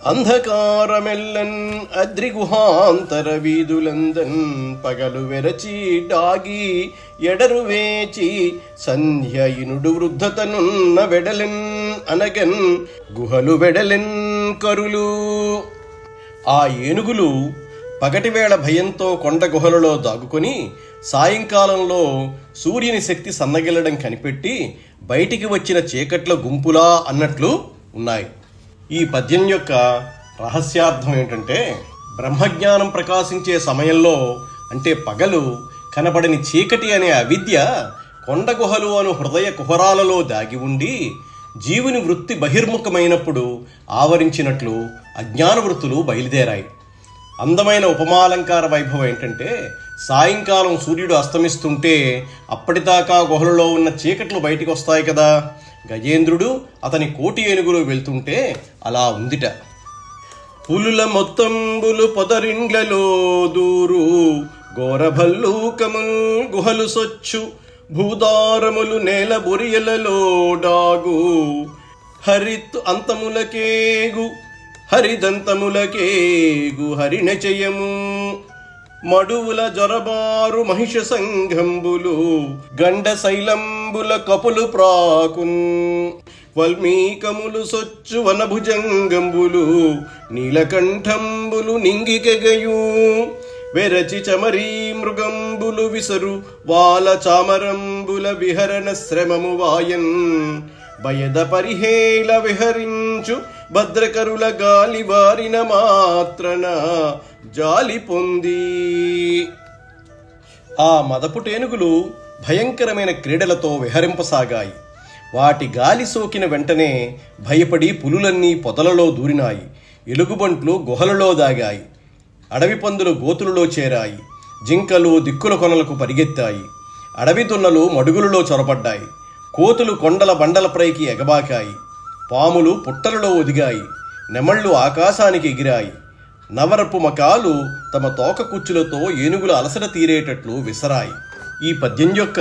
అంధకారమెల్లన్ అద్రిగుహాంతర వీధులందన్ పగలు వెరచి డాగి ఎడరు వేచి సంధ్య ఇనుడు వృద్ధతనున్న వెడలెన్ అనగన్ గుహలు వెడలెన్ కరులు. ఆ ఏనుగులు పగటివేళ భయంతో కొండ గుహలలో దాగుకొని సాయంకాలంలో సూర్యుని శక్తి సన్నగిల్లడం కనిపెట్టి బయటికి వచ్చిన చీకట్ల గుంపులా అన్నట్లు ఉన్నాయి. ఈ పద్యం యొక్క రహస్యార్థం ఏంటంటే, బ్రహ్మజ్ఞానం ప్రకాశించే సమయంలో అంటే పగలు కనబడని చీకటి అనే అవిద్య కొండ గుహలు అను హృదయ కుహరాలలో దాగి ఉండి జీవుని వృత్తి బహిర్ముఖమైనప్పుడు ఆవరించినట్లు అజ్ఞాన వృత్తులు బయలుదేరాయి. అందమైన ఉపమాలంకార వైభవం ఏంటంటే, సాయంకాలం సూర్యుడు అస్తమిస్తుంటే అప్పటిదాకా గుహలలో ఉన్న చీకట్లు బయటికి వస్తాయి కదా. గజేంద్రుడు అతని కోటి ఏనుగులు వెళ్తుంటే అలా ఉందిట. పులుల మొత్తంబులు పొదరిండ్లలో దూరు ఘోరభల్లూకముల్ గుహలు సొచ్చు భూదారములు నేల బొరియలలో డాగు హరిత్ అంతములకేగు హరిదంతములకేగు హరిణచయము మడువుల జొరబారు మహిష సంఘంబులు గండ శైలంబుల కపులు ప్రాకున్ వల్మీకములు సొచ్చు వనభుజంగంబులు నీలకంఠంబులు నింగికెగయు వెరచి చమరీ మృగంబులు విసరు వాల చామరంబుల విహరణ శ్రమము వాయన్ భయద పరిహేళ విహరించు భద్రకరుల గాలి వారిన మాత్రన జాలి పొంది. ఆ మదపుటేనుగులు భయంకరమైన క్రీడలతో విహరింపసాగాయి. వాటి గాలి సోకిన వెంటనే భయపడి పులులన్నీ పొదలలో దూరినాయి. ఎలుగుబంట్లు గుహలలో దాగాయి. అడవి పందులు గోతులలో చేరాయి. జింకలు దిక్కుల కొనలకు పరిగెత్తాయి. అడవి దున్నలు మడుగులలో చొరబడ్డాయి. కోతులు కొండల బండలపైకి ఎగబాకాయి. పాములు పుట్టలలో ఒదిగాయి. నెమళ్ళు ఆకాశానికి ఎగిరాయి. నవరపు మకాలు తమ తోక కుచ్చులతో ఏనుగుల అలసట తీరేటట్లు విసరాయి. ఈ పద్యం యొక్క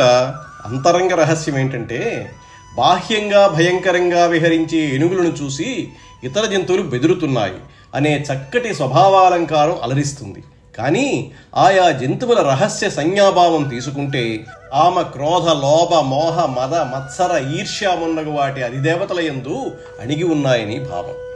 అంతరంగ రహస్యం ఏంటంటే, బాహ్యంగా భయంకరంగా విహరించే ఏనుగులను చూసి ఇతర జంతువులు బెదురుతున్నాయి అనే చక్కటి స్వభావాలంకారం అలరిస్తుంది. కానీ ఆయా జంతువుల రహస్య సంజ్ఞాభావం తీసుకుంటే ఆమె క్రోధ లోభ మోహ మద మత్సర ఈర్ష్య మున్నగు వాటి అధిదేవతల యందు అణిగి ఉన్నాయని భావం.